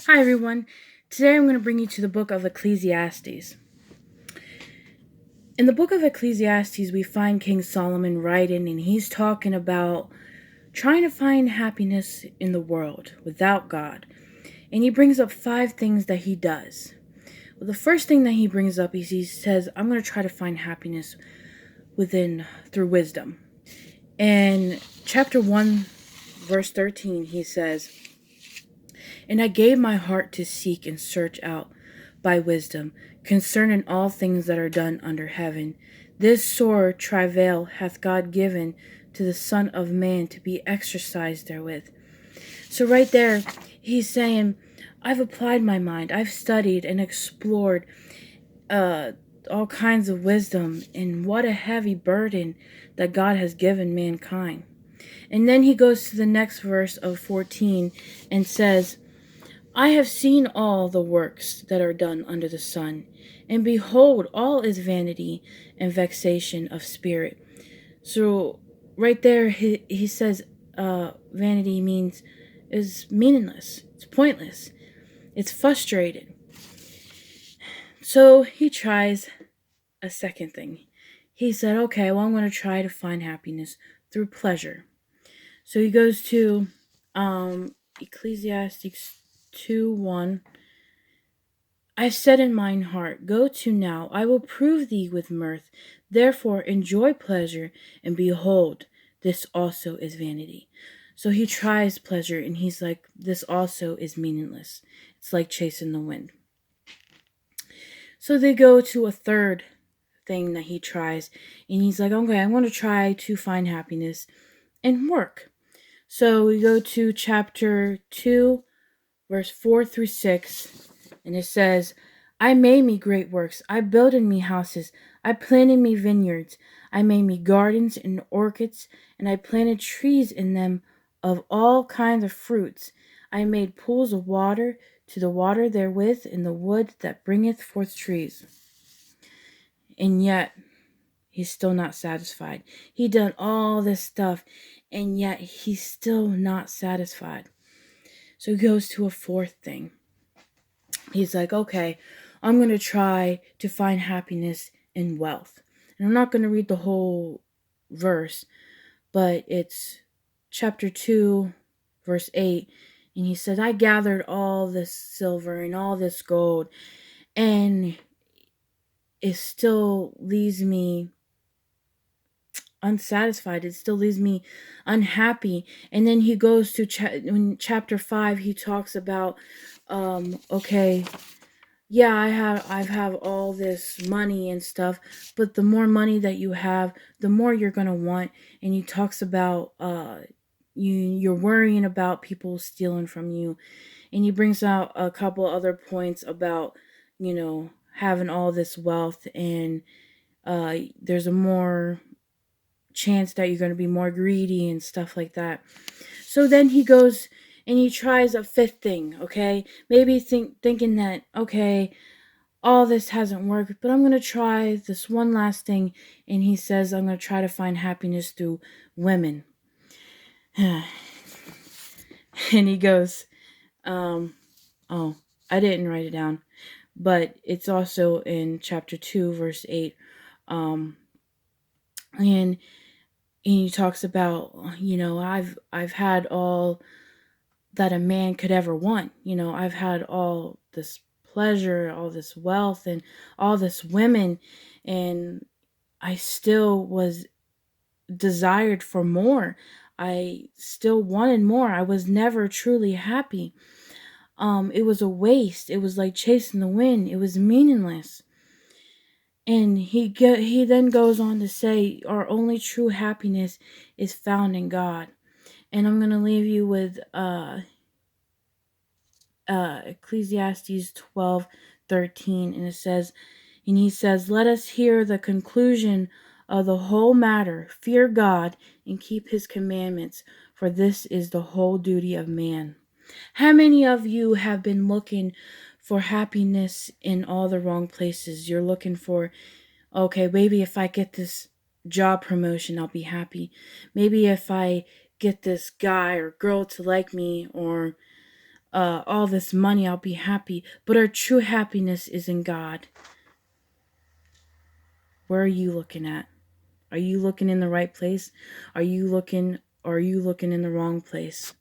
Hi, everyone. Today I'm going to bring you to the book of Ecclesiastes. In the book of Ecclesiastes, we find King Solomon writing, and he's talking about trying to find happiness in the world without God. And he brings up 5 things that he does. Well, the first thing that he brings up is he says, I'm going to try to find happiness through wisdom. In chapter 1, verse 13, he says, And I gave my heart to seek and search out by wisdom concerning all things that are done under heaven. This sore travail hath God given to the Son of Man to be exercised therewith. So right there, he's saying, I've applied my mind. I've studied and explored all kinds of wisdom, and what a heavy burden that God has given mankind. And then he goes to the next verse of 14 and says, I have seen all the works that are done under the sun, and behold, all is vanity and vexation of spirit. So right there, he says vanity is meaningless. It's pointless. It's frustrated. So he tries a second thing. He said, okay, well, I'm going to try to find happiness through pleasure. So he goes to Ecclesiastes 2:1. I've said in mine heart, Go to now, I will prove thee with mirth. Therefore enjoy pleasure, and behold, this also is vanity. So he tries pleasure, and he's like, this also is meaningless. It's like chasing the wind. So they go to a third thing that he tries, and he's like, okay, I'm going to try to find happiness in work. So we go to chapter 2, verse 4 through 6, and it says, I made me great works. I builded me houses. I planted me vineyards. I made me gardens and orchards, and I planted trees in them of all kinds of fruits. I made pools of water to the water therewith in the wood that bringeth forth trees. And yet, he's still not satisfied. He done all this stuff, and yet he's still not satisfied. So he goes to a fourth thing. He's like, okay, I'm going to try to find happiness in wealth. And I'm not going to read the whole verse, but it's chapter 2, verse 8. And he says, I gathered all this silver and all this gold, and it still leaves me unsatisfied. It still leaves me unhappy. And then he goes to in chapter 5, he talks about, okay, yeah, I've all this money and stuff, but the more money that you have, the more you're gonna want. And he talks about you're worrying about people stealing from you, and he brings out a couple other points about having all this wealth, and there's a more chance that you're going to be more greedy and stuff like that. So then he goes and he tries a fifth thing, okay? Maybe thinking that, okay, all this hasn't worked, but I'm going to try this one last thing. And he says, I'm going to try to find happiness through women. And he goes, oh, I didn't write it down, but it's also in chapter 2, verse 8. And he talks about, I've had all that a man could ever want. I've had all this pleasure, all this wealth, and all this women, and I still was desired for more. I still wanted more. I was never truly happy. It was a waste. It was like chasing the wind. It was meaningless. And he then goes on to say, our only true happiness is found in God. And I'm going to leave you with Ecclesiastes 12:13, and it says, and he says, let us hear the conclusion of the whole matter. Fear God and keep his commandments, for this is the whole duty of man. How many of you have been looking for happiness in all the wrong places? You're looking for, okay, maybe if I get this job promotion, I'll be happy. Maybe if I get this guy or girl to like me, or all this money, I'll be happy. But our true happiness is in God. Where are you looking at? Are you looking in the right place? Are you looking in the wrong place?